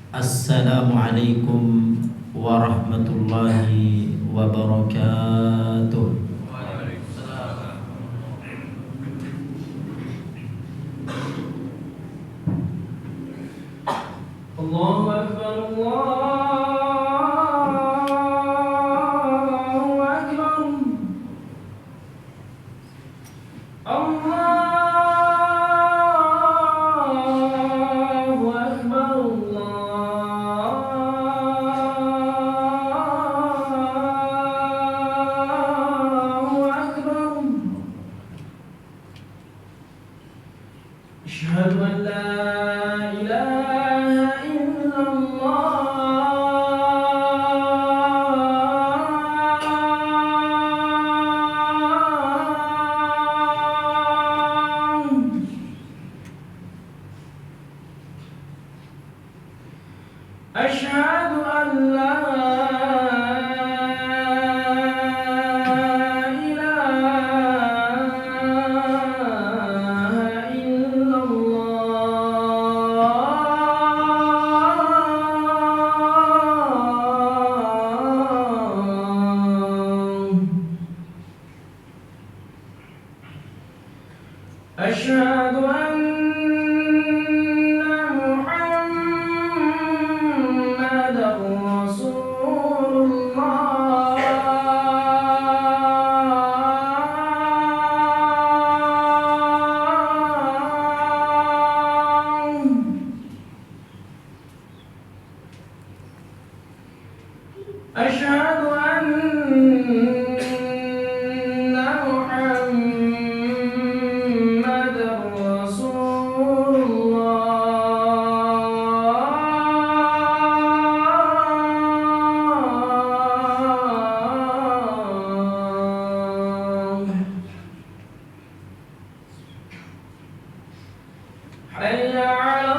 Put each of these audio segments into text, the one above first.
Assalamualaikum warahmatullahi wabarakatuh. Waalaikumsalam. Allahu Akbar, Allahu Akbar. Allahu Akbar, Allahu Akbar. Asyhadu an la ilaha illallah. Asyhadu an la ilaha illallah. Asyhadu anna Muhammadar Rasulullah. Asyhadu anna Muhammadar Rasulullah. Hayya 'ala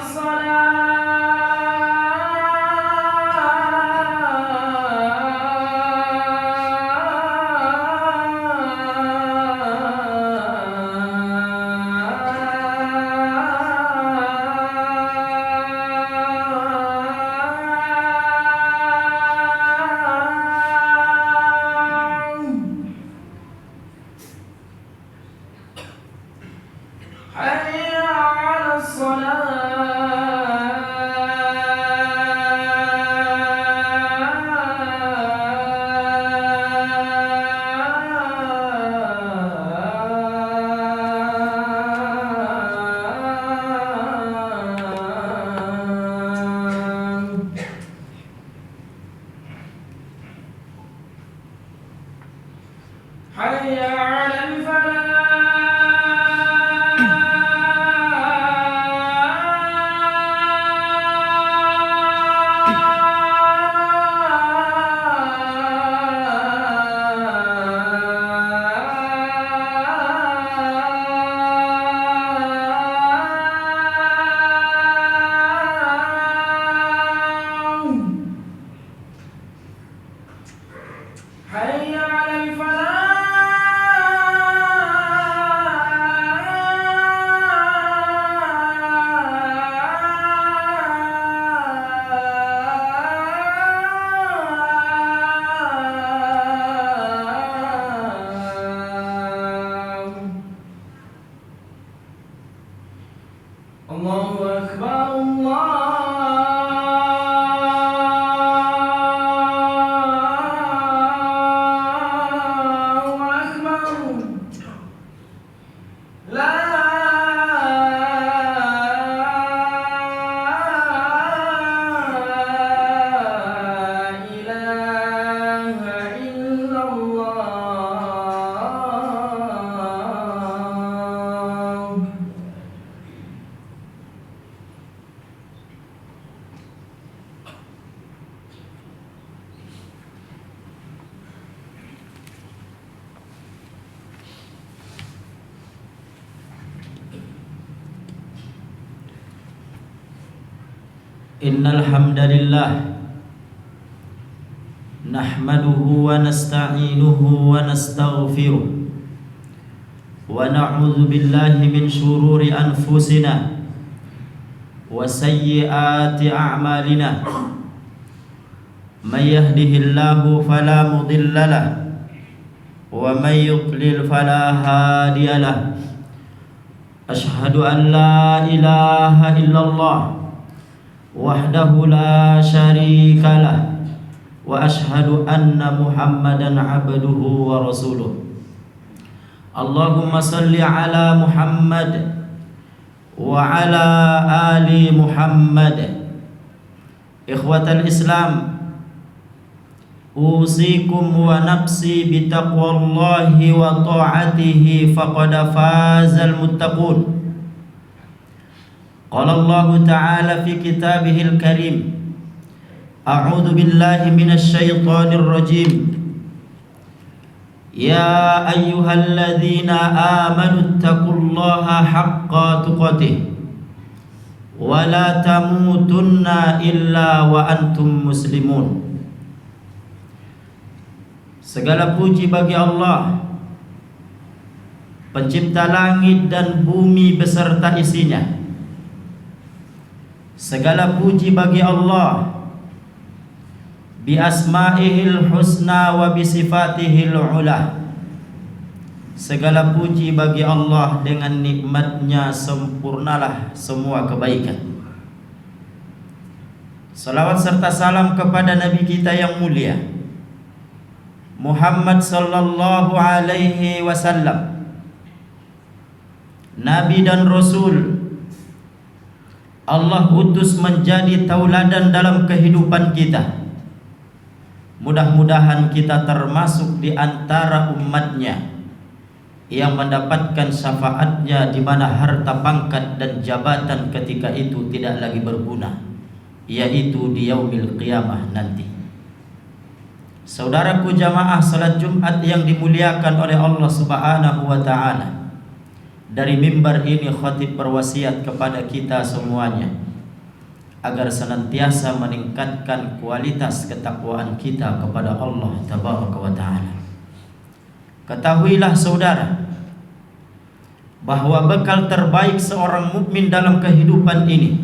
Hayya 'ala Hayya 'alal Hayya 'alal Allahu Akbar, Allahu Akbar. La ilaha illallah. Innal hamdalillah nahmaduhu wa nasta'inuhu wa nastaghfiruh wa na'udzu billahi min shururi anfusina وسيئات أعمالنا من يهده الله فلا مضل له ومن يضلل فلا هادي له أشهد أن لا إله إلا الله وحده لا شريك له وأشهد أن محمدا عبده ورسوله اللهم صل على محمد وعلى آل محمد إخوة الإسلام أوصيكم ونفسي بتقوى الله وطاعته فقد فاز المتقون قال الله تعالى في كتابه الكريم أعوذ بالله من الشيطان الرجيم يا أيها الذين آمنوا اتقوا الله حق تقاته ولا تموتن إلا وأنتم مسلمون. Segala puji bagi Allah, pencipta langit dan bumi beserta isinya. Segala puji bagi Allah bi asma'ihil husna wa bi sifatihil ula. Segala puji bagi Allah, dengan nikmatnya sempurnalah semua kebaikan. Salawat serta salam kepada Nabi kita yang mulia Muhammad sallallahu alaihi wasallam, Nabi dan Rasul Allah utus menjadi tauladan dalam kehidupan kita. Mudah-mudahan kita termasuk di antara umatnya yang mendapatkan syafaatnya, di mana harta, pangkat dan jabatan ketika itu tidak lagi berguna, yaitu di yaumil qiyamah nanti. Saudaraku jamaah salat Jumat yang dimuliakan oleh Allah Subhanahu wa taala, dari mimbar ini khatib berwasiat kepada kita semuanya agar senantiasa meningkatkan kualitas ketakwaan kita kepada Allah Tabaraka wa taala. Ketahuilah saudara, bahwa bekal terbaik seorang mukmin dalam kehidupan ini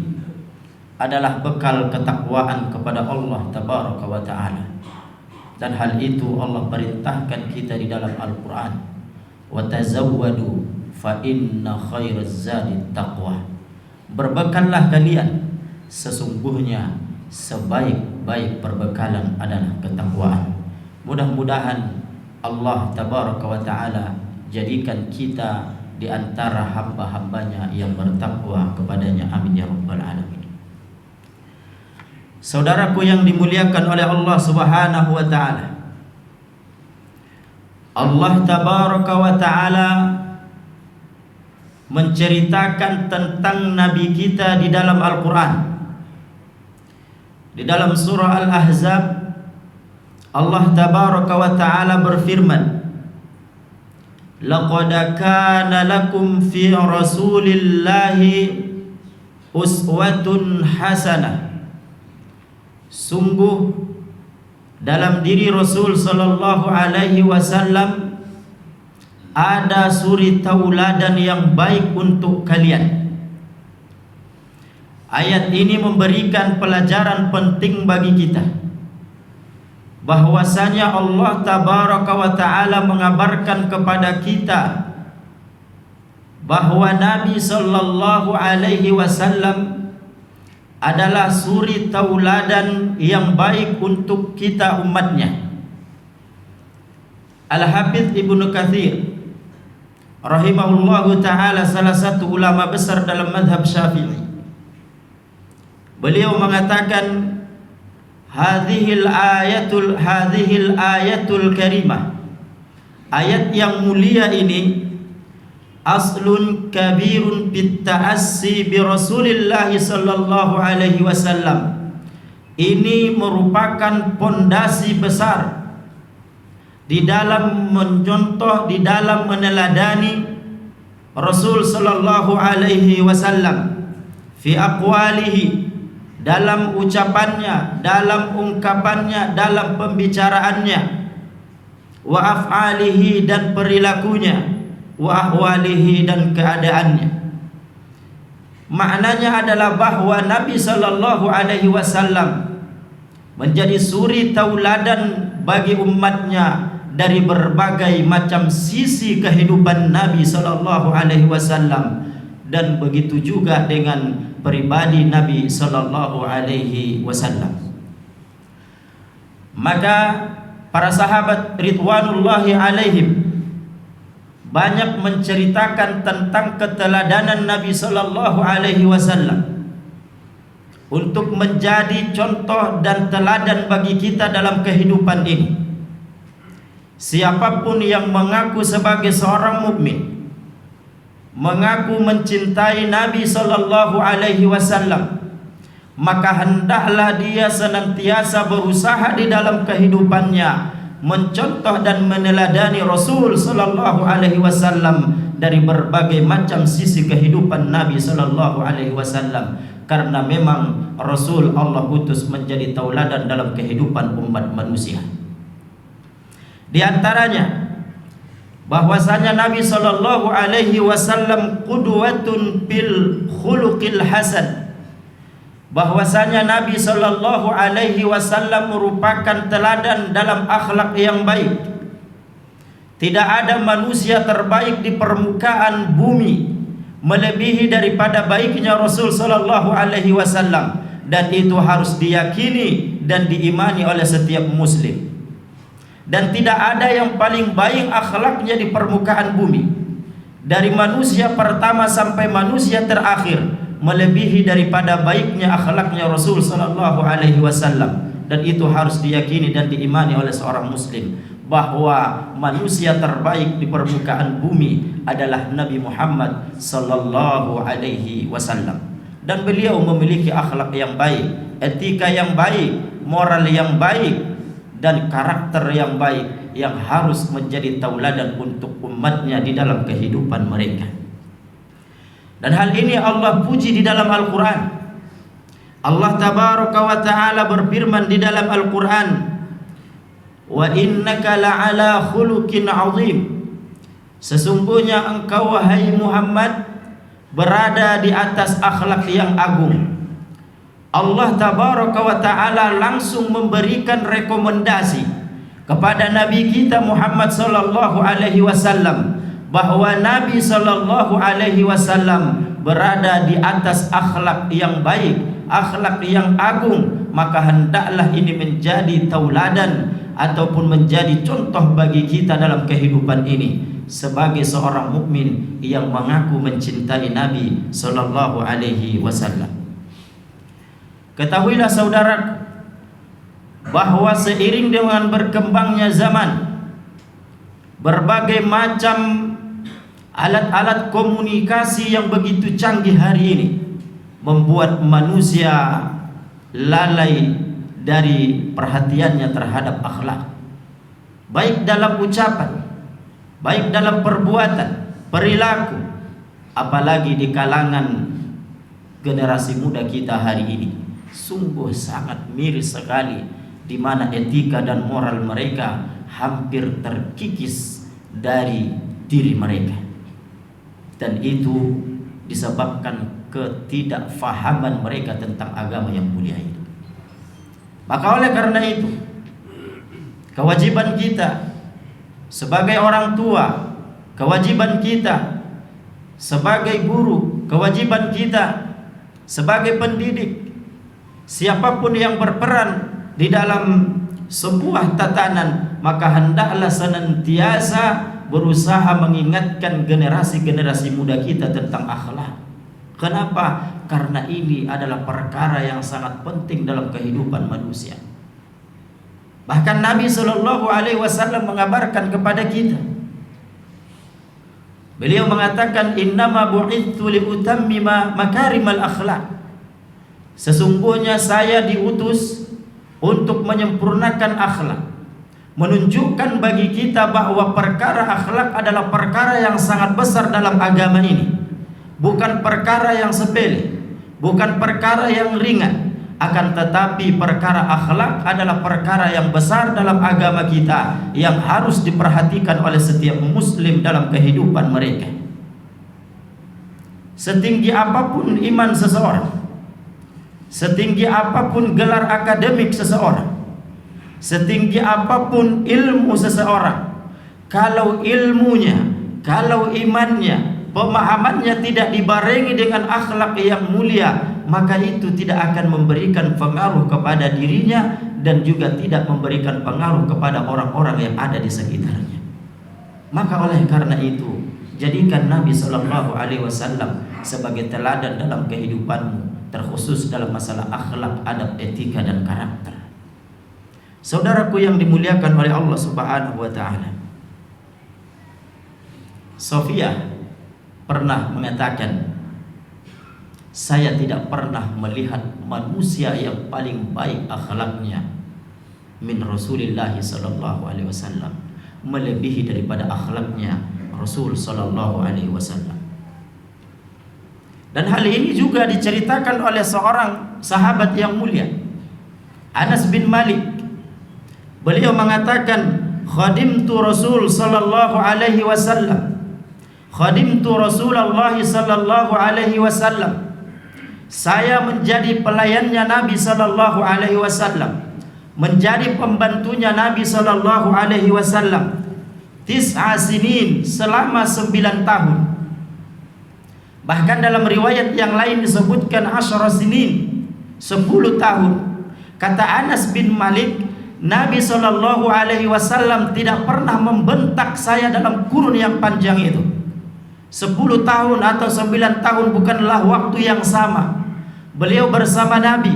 adalah bekal ketakwaan kepada Allah Tabaraka wa taala. Dan hal itu Allah perintahkan kita di dalam Al-Quran, wa tazawwadu fa inna khairaz zadi taqwa. Berbekallah kalian, sesungguhnya sebaik-baik perbekalan adalah ketakwaan. Mudah-mudahan Allah Tabaraka wa taala jadikan kita di antara hamba-hambanya yang bertakwa kepadanya. Amin ya rabbal alamin. Saudaraku yang dimuliakan oleh Allah Subhanahu wa taala, Allah Tabaraka wa taala menceritakan tentang nabi kita di dalam Al-Quran. Di dalam surah Al-Ahzab, Allah Tabaraka wa taala berfirman, laqad kana lakum fi rasulillahi uswatun hasanah. Sungguh dalam diri Rasul sallallahu alaihi wasallam ada suri tauladan yang baik untuk kalian. Ayat ini memberikan pelajaran penting bagi kita, bahwasanya Allah Tabaraka wa taala mengabarkan kepada kita bahwa Nabi sallallahu alaihi wasallam adalah suri tauladan yang baik untuk kita umatnya. Al-Hafidz Ibnu Katsir rahimahullahu ta'ala, salah satu ulama besar dalam mazhab Syafi'i, beliau mengatakan hadhil ayatul karimah, ayat yang mulia ini aslun kabirun bit ta'assi bi Rasulillah sallallahu alaihi wasallam. Ini merupakan pondasi besar di dalam mencontoh, di dalam meneladani Rasul sallallahu alaihi wasallam fi aqwalihi, dalam ucapannya, dalam ungkapannya, dalam pembicaraannya, wa af'alihi, dan perilakunya, wa ahwalihi, dan keadaannya. maknanya adalah bahwa Nabi sallallahu alaihi wasallam menjadi suri tauladan bagi umatnya dari berbagai macam sisi kehidupan Nabi sallallahu alaihi wasallam, dan begitu juga dengan pribadi Nabi sallallahu alaihi wasallam. Maka para sahabat ridwanullahi alaihim banyak menceritakan tentang keteladanan Nabi sallallahu alaihi wasallam untuk menjadi contoh dan teladan bagi kita dalam kehidupan ini. Siapapun yang mengaku sebagai seorang mukmin, mengaku mencintai Nabi sallallahu alaihi wasallam, maka hendaklah dia senantiasa berusaha di dalam kehidupannya mencontoh dan meneladani Rasul sallallahu alaihi wasallam dari berbagai macam sisi kehidupan Nabi sallallahu alaihi wasallam, karena memang Rasul Allah utus menjadi tauladan dalam kehidupan umat manusia. Di antaranya bahwasanya Nabi sallallahu alaihi wasallam qudwatun fil khuluqil hasan, bahwasanya Nabi sallallahu alaihi wasallam merupakan teladan dalam akhlak yang baik. Tidak ada manusia terbaik di permukaan bumi melebihi daripada baiknya Rasul sallallahu alaihi wasallam, dan itu harus diyakini dan diimani oleh setiap muslim. Dan tidak ada yang paling baik akhlaknya di permukaan bumi, dari manusia pertama sampai manusia terakhir, melebihi daripada baiknya akhlaknya Rasul sallallahu alaihi wasallam. Dan itu harus diyakini dan diimani oleh seorang muslim, bahwa manusia terbaik di permukaan bumi adalah Nabi Muhammad sallallahu alaihi wasallam. Dan beliau memiliki akhlak yang baik, etika yang baik, moral yang baik, dan karakter yang baik yang harus menjadi tauladan untuk umatnya di dalam kehidupan mereka. Dan hal ini Allah puji di dalam Al-Quran. Allah tabaraka wa ta'ala berfirman di dalam Al-Quran, wa innaka la'ala khuluqin azim, sesungguhnya engkau wahai Muhammad berada di atas akhlak yang agung. Allah tabaraka wa ta'ala langsung memberikan rekomendasi kepada Nabi kita Muhammad sallallahu alaihi wasallam, bahwa Nabi sallallahu alaihi wasallam berada di atas akhlak yang baik, akhlak yang agung. Maka hendaklah ini menjadi tauladan ataupun menjadi contoh bagi kita dalam kehidupan ini sebagai seorang mukmin yang mengaku mencintai Nabi sallallahu alaihi wasallam. Ketahuilah saudara, bahwa seiring dengan berkembangnya zaman, berbagai macam alat-alat komunikasi yang begitu canggih hari ini membuat manusia lalai dari perhatiannya terhadap akhlak, baik dalam ucapan, baik dalam perbuatan, perilaku, apalagi di kalangan generasi muda kita hari ini. Sungguh sangat miris sekali, di mana etika dan moral mereka hampir terkikis dari diri mereka, dan itu disebabkan ketidakfahaman mereka tentang agama yang mulia itu. Maka oleh karena itu, kewajiban kita sebagai orang tua, kewajiban kita sebagai guru, kewajiban kita sebagai pendidik, siapapun yang berperan di dalam sebuah tatanan, maka hendaklah senantiasa berusaha mengingatkan generasi-generasi muda kita tentang akhlak. Kenapa? Karena ini adalah perkara yang sangat penting dalam kehidupan manusia. Bahkan Nabi sallallahu alaihi wasallam mengabarkan kepada kita, beliau mengatakan, innama bu'ithu liutammima makarimal akhlak, sesungguhnya saya diutus untuk menyempurnakan akhlak, menunjukkan bagi kita bahwa perkara akhlak adalah perkara yang sangat besar dalam agama ini, bukan perkara yang sepele, bukan perkara yang ringan, akan tetapi perkara akhlak adalah perkara yang besar dalam agama kita, yang harus diperhatikan oleh setiap muslim dalam kehidupan mereka. setinggi apapun iman seseorang, setinggi apapun gelar akademik seseorang, setinggi apapun ilmu seseorang, kalau ilmunya, kalau imannya, pemahamannya tidak dibarengi dengan akhlak yang mulia, maka itu tidak akan memberikan pengaruh kepada dirinya dan juga tidak memberikan pengaruh kepada orang-orang yang ada di sekitarnya. Maka oleh karena itu, jadikan Nabi Shallallahu Alaihi Wasallam sebagai teladan dalam kehidupanmu, terkhusus dalam masalah akhlak, adab, etika, dan karakter. Saudaraku yang dimuliakan oleh Allah Subhanahu wa Ta'ala, Sofia pernah mengatakan, saya tidak pernah melihat manusia yang paling baik akhlaknya min Rasulillah sallallahu alaihi wasallam, melebihi daripada akhlaknya Rasul sallallahu alaihi wasallam. Dan hal ini juga diceritakan oleh seorang sahabat yang mulia, Anas bin Malik. Beliau mengatakan, khadimtu Rasul sallallahu alaihi wasallam, khadimtu Rasulullah sallallahu alaihi wasallam. Saya menjadi pelayannya Nabi sallallahu alaihi wasallam, menjadi pembantunya Nabi sallallahu alaihi wasallam. Tis'a sinin, selama 9 tahun. Bahkan dalam riwayat yang lain disebutkan 10 sinin, 10 tahun. Kata Anas bin Malik, Nabi sallallahu alaihi wasallam tidak pernah membentak saya dalam kurun yang panjang itu. 10 tahun atau 9 tahun bukanlah waktu yang sama. Beliau bersama Nabi,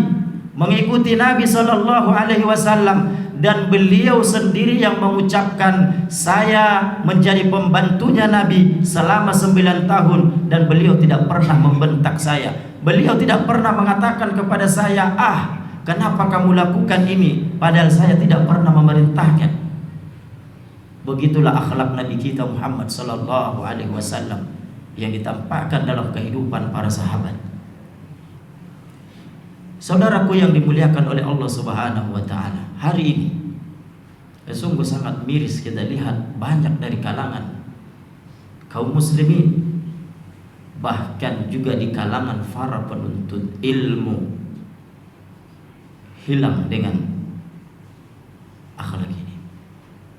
mengikuti Nabi sallallahu alaihi wasallam, dan beliau sendiri yang mengucapkan, saya menjadi pembantunya Nabi selama 9 tahun dan beliau tidak pernah membentak saya. Beliau tidak pernah mengatakan kepada saya, kenapa kamu lakukan ini, padahal saya tidak pernah memerintahkan. Begitulah akhlak Nabi kita Muhammad sallallahu alaihi wasallam yang ditampakkan dalam kehidupan para sahabat. Saudaraku yang dimuliakan oleh Allah Subhanahu wa Ta'ala, hari ini sungguh sangat miris kita lihat banyak dari kalangan kaum muslimin, bahkan juga di kalangan para penuntut ilmu, hilang dengan akhlak ini,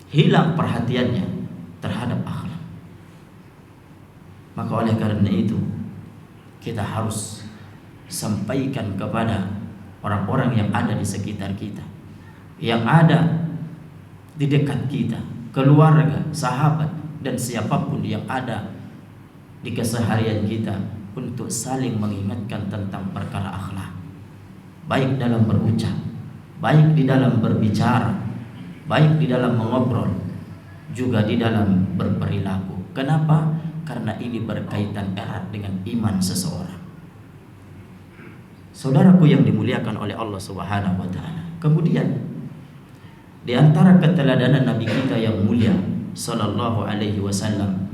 hilang perhatiannya terhadap akhlak. Maka oleh karena itu kita harus sampaikan kepada orang-orang yang ada di sekitar kita, yang ada di dekat kita, keluarga, sahabat, dan siapapun yang ada di keseharian kita, untuk saling mengingatkan tentang perkara akhlak, baik dalam berucap, baik di dalam berbicara, baik di dalam mengobrol, juga di dalam berperilaku. Kenapa? Karena ini berkaitan erat dengan iman seseorang. Saudaraku yang dimuliakan oleh Allah Subhanahu wa Ta'ala, kemudian di antara keteladanan Nabi kita yang mulia sallallahu alaihi wasallam,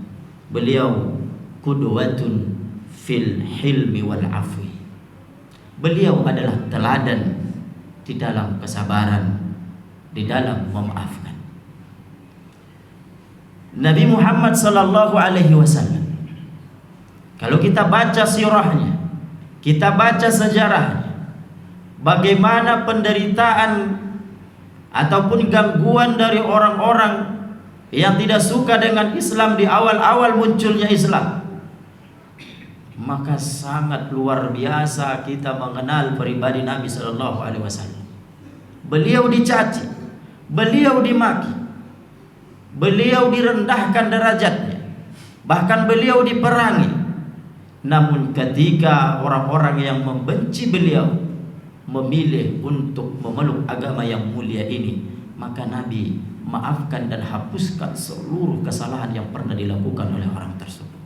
beliau qudwatun fil hilmi wal afwi. Beliau adalah teladan di dalam kesabaran, di dalam memaafkan. Nabi Muhammad sallallahu alaihi wasallam, kalau kita baca sirahnya, kita baca sejarahnya, bagaimana penderitaan ataupun gangguan dari orang-orang yang tidak suka dengan Islam di awal-awal munculnya Islam, maka sangat luar biasa kita mengenal pribadi Nabi sallallahu alaihi wasallam. Beliau dicaci, beliau dimaki, beliau direndahkan derajatnya, bahkan beliau diperangi. Namun ketika orang-orang yang membenci beliau memilih untuk memeluk agama yang mulia ini, maka Nabi maafkan dan hapuskan seluruh kesalahan yang pernah dilakukan oleh orang tersebut.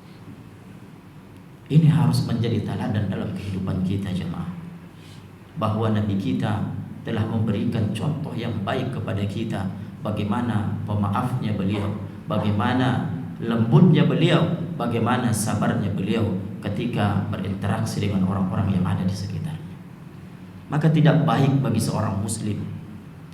Ini harus menjadi teladan dalam kehidupan kita jemaah, bahwa Nabi kita telah memberikan contoh yang baik kepada kita, bagaimana pemaafnya beliau, bagaimana lembutnya beliau, bagaimana sabarnya beliau ketika berinteraksi dengan orang-orang yang ada di sekitarnya. Maka tidak baik bagi seorang muslim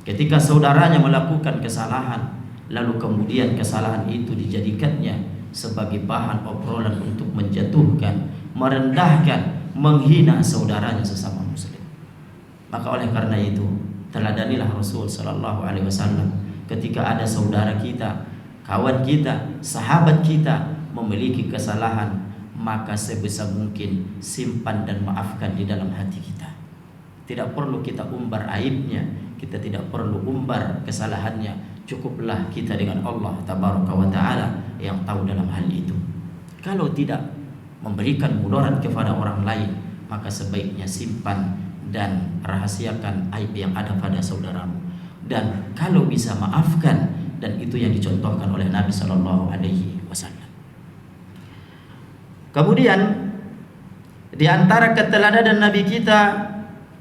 ketika saudaranya melakukan kesalahan, lalu kemudian kesalahan itu dijadikannya sebagai bahan obrolan untuk menjatuhkan, merendahkan, menghina saudaranya sesama muslim. Maka oleh karena itu, teladanilah Rasul sallallahu alaihi wasallam ketika ada saudara kita, kawan kita, sahabat kita memiliki kesalahan, maka sebisa mungkin simpan dan maafkan di dalam hati kita. Tidak perlu kita umbar aibnya, kita tidak perlu umbar kesalahannya. Cukuplah kita dengan Allah tabaraka wa taala yang tahu dalam hal itu. Kalau tidak memberikan mudarat kepada orang lain, maka sebaiknya simpan dan rahasiakan aib yang ada pada saudaramu. Dan kalau bisa maafkan, dan itu yang dicontohkan oleh Nabi sallallahu alaihi wasallam. Kemudian di antara keteladanan Nabi kita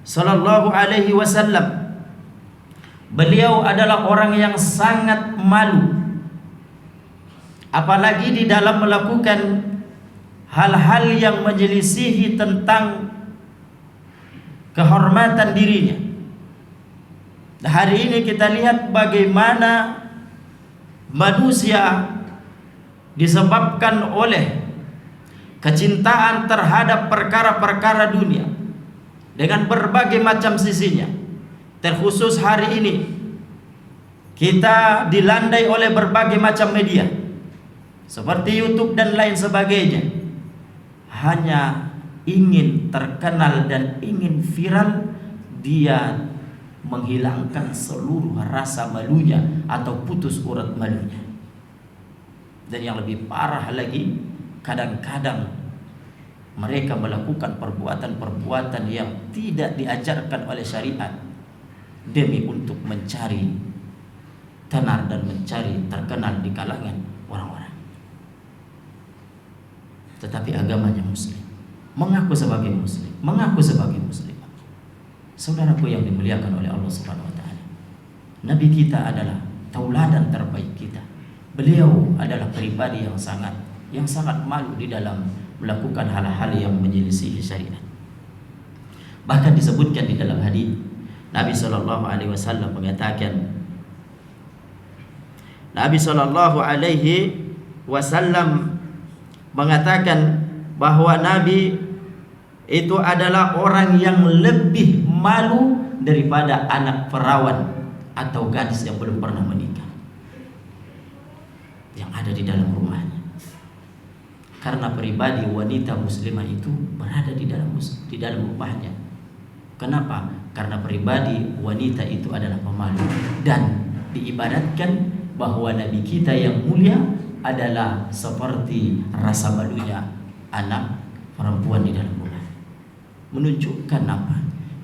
sallallahu alaihi wasallam, beliau adalah orang yang sangat malu, apalagi di dalam melakukan hal-hal yang menyelisihi tentang kehormatan dirinya. Hari ini kita lihat bagaimana manusia disebabkan oleh kecintaan terhadap perkara-perkara dunia dengan berbagai macam sisinya. Terkhusus hari ini kita dilandai oleh berbagai macam media seperti YouTube dan lain sebagainya. Hanya ingin terkenal dan ingin viral, dia menghilangkan seluruh rasa malunya atau putus urat malunya. Dan yang lebih parah lagi, kadang-kadang mereka melakukan perbuatan-perbuatan yang tidak diajarkan oleh syariat demi untuk mencari tenar dan mencari terkenal di kalangan orang-orang. Tetapi agamanya muslim, mengaku sebagai muslim, mengaku sebagai muslim. Saudaraku yang dimuliakan oleh Allah Subhanahu wa taala, Nabi kita adalah tauladan terbaik kita. Beliau adalah pribadi yang sangat malu di dalam melakukan hal-hal yang menyelisihi syariat. Bahkan disebutkan di dalam hadis Nabi sallallahu alaihi wasallam mengatakan, Nabi sallallahu alaihi wasallam mengatakan bahwa Nabi itu adalah orang yang lebih malu daripada anak perawan atau gadis yang belum pernah menikah yang ada di dalam rumahnya. Karena pribadi wanita muslimah itu berada di dalam rumahnya. Kenapa? Karena pribadi wanita itu adalah pemalu, dan diibaratkan bahwa Nabi kita yang mulia adalah seperti rasa malunya anak perempuan di dalam rumah. Menunjukkan apa?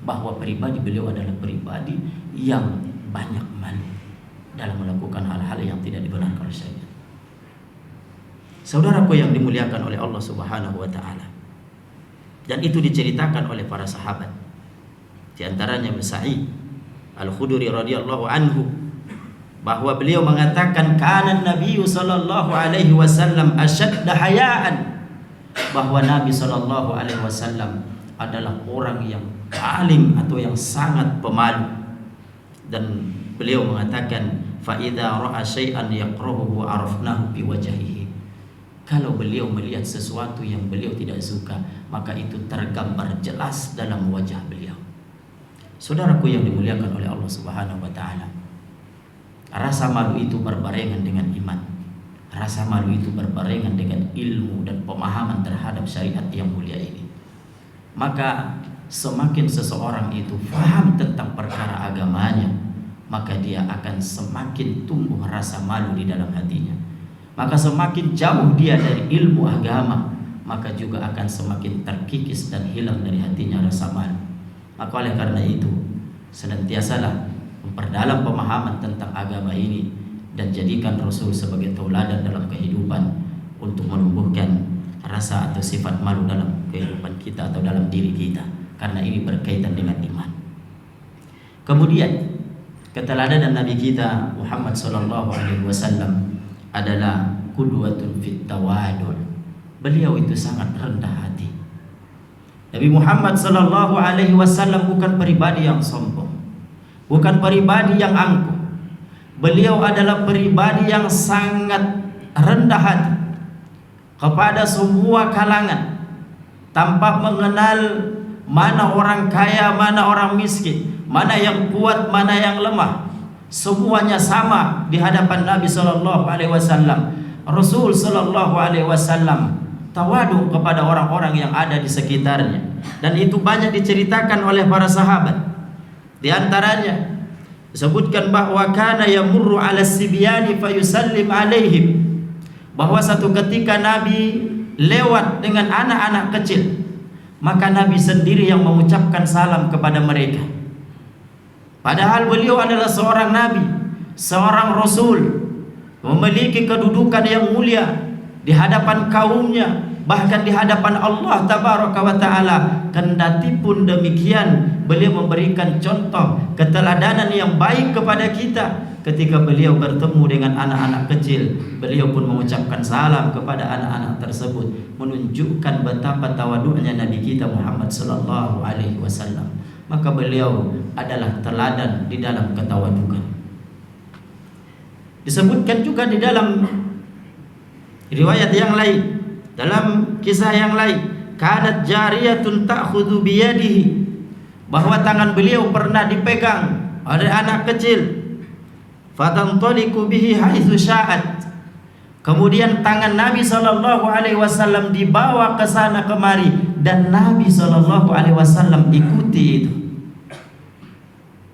Bahwa pribadi beliau adalah pribadi yang banyak malu dalam melakukan hal-hal yang tidak dibenarkan oleh syariat. Saudaraku yang dimuliakan oleh Allah Subhanahu wa taala, dan itu diceritakan oleh para sahabat. Di antaranya Abu Sa'id Al-Khudri radhiyallahu anhu, bahwa beliau mengatakan kana Nabi sallallahu alaihi wasallam asyadda hayaan, bahwa Nabi sallallahu alaihi wasallam adalah orang yang paling atau yang sangat pemalu. Dan beliau mengatakan fa idza ra'a syai'an yakrahuhu arafnahu bi wajhihi. Kalau beliau melihat sesuatu yang beliau tidak suka, maka itu tergambar jelas dalam wajah beliau. Saudaraku yang dimuliakan oleh Allah Subhanahu wa taala, rasa malu itu berbarengan dengan iman. Rasa malu itu berbarengan dengan ilmu dan pemahaman terhadap syariat yang mulia ini. Maka semakin seseorang itu faham tentang perkara agamanya, maka dia akan semakin tumbuh rasa malu di dalam hatinya. Maka semakin jauh dia dari ilmu agama, maka juga akan semakin terkikis dan hilang dari hatinya rasa malu. Maka oleh karena itu, senantiasalah memperdalam pemahaman tentang agama ini dan jadikan Rasul sebagai tauladan dalam kehidupan untuk menumbuhkan rasa atau sifat malu dalam kehidupan kita atau dalam diri kita, karena ini berkaitan dengan iman. Kemudian keteladanan Nabi kita Muhammad sallallahu alaihi wasallam adalah qudwatun fit tawadul. Beliau itu sangat rendah hati. Nabi Muhammad sallallahu alaihi wasallam bukan pribadi yang sombong, bukan pribadi yang angkuh. Beliau adalah pribadi yang sangat rendah hati kepada semua kalangan, tanpa mengenal mana orang kaya, mana orang miskin, mana yang kuat, mana yang lemah. Semuanya sama di hadapan Nabi sallallahu alaihi wasallam. Rasul sallallahu alaihi wasallam tawadu kepada orang-orang yang ada di sekitarnya, dan itu banyak diceritakan oleh para sahabat. Di antaranya disebutkan bahwa kana yamurru 'ala sibyani fayusallim 'alaihim, bahwa satu ketika Nabi lewat dengan anak-anak kecil, maka Nabi sendiri yang mengucapkan salam kepada mereka. Padahal beliau adalah seorang nabi, seorang rasul, memiliki kedudukan yang mulia di hadapan kaumnya, bahkan di hadapan Allah tabaraka wa taala. Kendati pun demikian, beliau memberikan contoh keteladanan yang baik kepada kita. Ketika beliau bertemu dengan anak-anak kecil, beliau pun mengucapkan salam kepada anak-anak tersebut, menunjukkan betapa tawadhu'nya Nabi kita Muhammad sallallahu alaihi wasallam. Maka beliau adalah teladan di dalam ketawadukan. Disebutkan juga di dalam riwayat yang lain, dalam kisah yang lain, kanat jariyatun ta'khudhu biyadihi, bahwa tangan beliau pernah dipegang oleh anak kecil, fatantaliqu bihi haitsu sya'at. Kemudian tangan Nabi sallallahu alaihi wasallam dibawa ke sana kemari, dan Nabi sallallahu alaihi wasallam ikuti itu.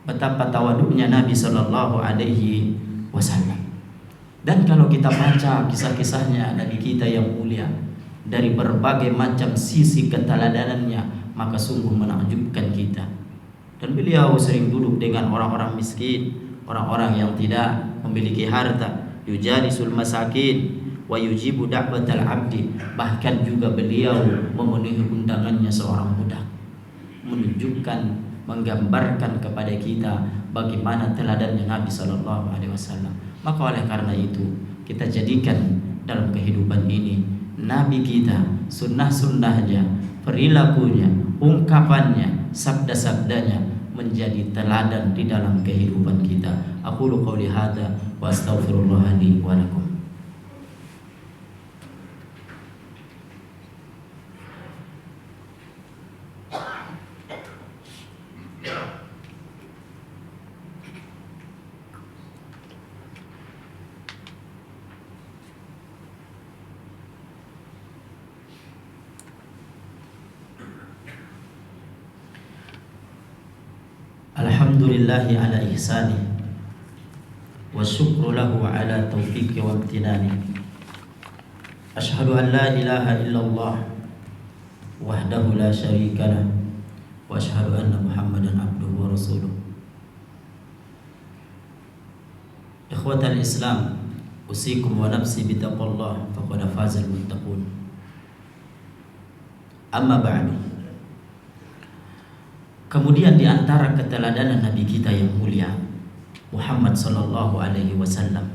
Betapa tawaduknya Nabi sallallahu alaihi wasallam. Dan kalau kita baca kisah-kisahnya Nabi kita yang mulia dari berbagai macam sisi keteladanannya, maka sungguh menakjubkan kita. Dan beliau sering duduk dengan orang-orang miskin, orang-orang yang tidak memiliki harta, yujalisul masakin wa yujibu da'watal abdi. Bahkan juga beliau memenuhi undangannya seorang budak, menunjukkan, menggambarkan kepada kita bagaimana teladannya Nabi sallallahu alaihi wasallam. Maka oleh karena itu, kita jadikan dalam kehidupan ini Nabi kita, sunnah-sunnahnya, perilakunya, ungkapannya, sabda-sabdanya menjadi teladan di dalam kehidupan kita. Aqulu qouli hadza wa astaghfirullah li wa lakum. Alhamdulillahi ala ihsani wa syukru lahu ala taufiqi wa amtinani. Ashhadu an la ilaha illallah wahdahu la syarika lah, wa ashhadu anna Muhammadan abduhu wa rasuluh. Ikhwatal Islam, usikum wa nafsi bitaqwallah faqad fazal muttaqun. Amma ba'du. Kemudian di antara keteladanan Nabi kita yang mulia Muhammad sallallahu alaihi wasallam,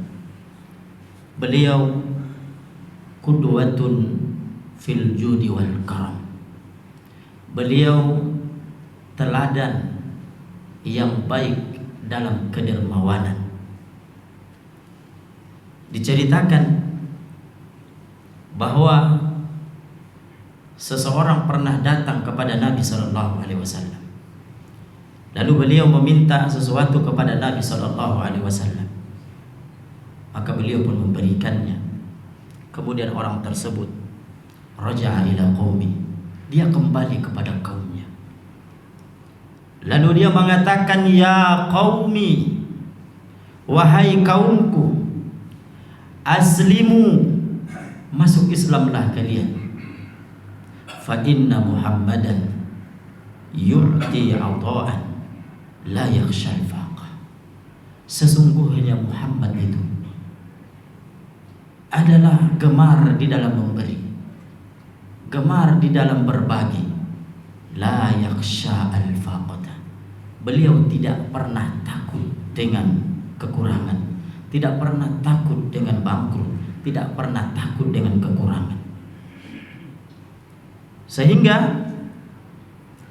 beliau qudwatun fil judi wal karam. Beliau teladan yang baik dalam kedermawanan. Diceritakan bahwa seseorang pernah datang kepada Nabi sallallahu alaihi wasallam. Lalu beliau meminta sesuatu kepada Nabi sallallahu alaihi wasallam. Maka beliau pun memberikannya. Kemudian orang tersebut raja'a ila qaumi, dia kembali kepada kaumnya. Lalu dia mengatakan, ya qaumi, wahai kaumku, aslimu, masuk Islamlah kalian. Fa inna Muhammadan yu'ti 'ata'an la yakhshal faqah. Sesungguhnya Muhammad itu adalah gemar di dalam memberi, gemar di dalam berbagi. La yakhsha al-faqata. Beliau tidak pernah takut dengan kekurangan, tidak pernah takut dengan bangkrut, tidak pernah takut dengan kekurangan. Sehingga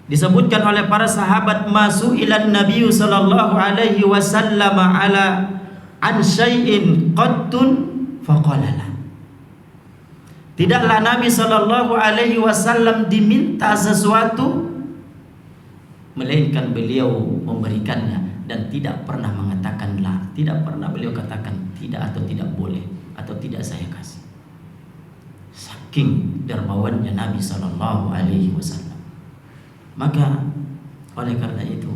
disebutkan oleh para sahabat, masu ilan Nabi sallallahu alaihi wasallam ala an syai'in qattun faqalala. Tidaklah Nabi Shallallahu Alaihi Wasallam diminta sesuatu, melainkan beliau memberikannya dan tidak pernah mengatakan la, tidak pernah beliau katakan tidak atau tidak boleh atau tidak saya kasih. Saking dermawannya Nabi Shallallahu Alaihi Wasallam. Maka oleh karena itu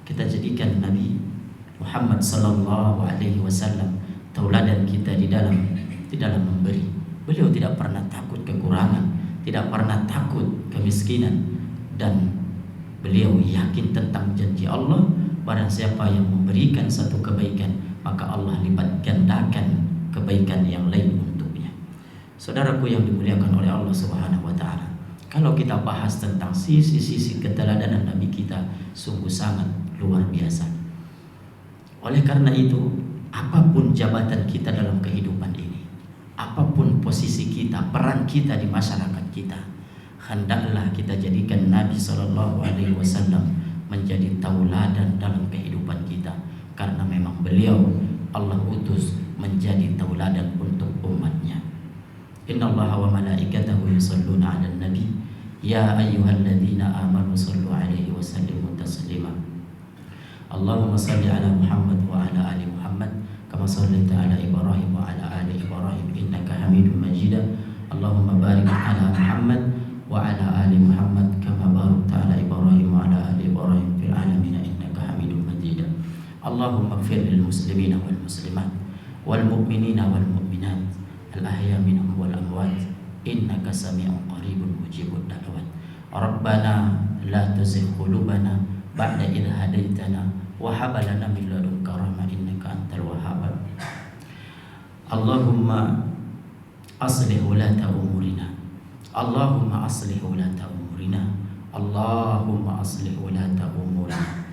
kita jadikan Nabi Muhammad Sallallahu Alaihi Wasallam tauladan kita di dalam memberi. Beliau tidak pernah takut kekurangan, tidak pernah takut kemiskinan, dan beliau yakin tentang janji Allah, barang siapa yang memberikan satu kebaikan maka Allah lipat gandakan kebaikan yang lain untuknya. Saudaraku yang dimuliakan oleh Allah Subhanahu wa taala, kalau kita bahas tentang sisi-sisi keteladanan Nabi kita sungguh sangat luar biasa. Oleh karena itu, apapun jabatan kita dalam kehidupan ini, apapun posisi kita, peran kita di masyarakat kita, hendaklah kita jadikan Nabi Shallallahu Alaihi Wasallam menjadi tauladan dalam kehidupan kita, karena memang beliau Allah utus menjadi tauladan untuk umatnya. Innallaha wa malaikatahu yusholluna 'alan nabi ya ayyuhalladzina amanu shallu 'alaihi wa sallimu taslima. Allahumma shalli 'ala Muhammad wa 'ala ali Muhammad kama shallaita 'ala Ibrahim wa 'ala ali Ibrahim innaka Hamidum Majid. Allahumma barik 'ala Muhammad wa 'ala ali Muhammad kama barakta 'ala Ibrahim wa 'ala ali Ibrahim fil 'alamin innaka Hamidum Majid. Allahumma ighfir lil muslimina wal muslimat wal mu'minina wal mu'minat al ahya minhum wal amwat innaka sami'un qaribun mujibud da'wat. Rabbana la tuzigh qulubana ba'da idh hadaitana wa hab lana min ladunka rahmah innaka antal wahhab. Allahumma aslih ulata umurina, Allahumma aslih ulata umurina, Allahumma aslih ulata umurina,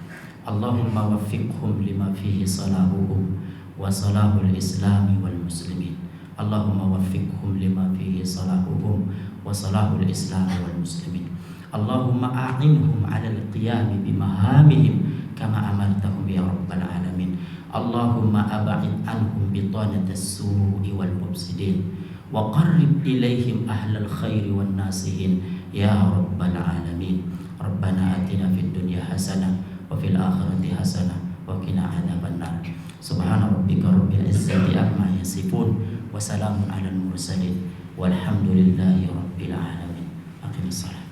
Allahumma waffiqhum lima fihi salahuhum wa salahul islami wal muslimin. Allahumma waffiqhum lima fihi salahuhum wa salahul islami wal muslimin. Allahumma a'inhum 'ala al-qiyam bimahamihim kama amartahum ya rabbal alamin. Allahumma ab'id anhum bitanatas su'i wal mufsidin wa qarrib ilaihim ahlal khairi wan nasihin ya rabbal alamin. Rabbana atina fid dunya hasanah wa fil akhirati hasanah wa qina adzabannar. Subhana rabbika rabbil izzati amma yasifun wa salamun 'alal mursalin walhamdulillahi rabbil alamin. Aqimissalam.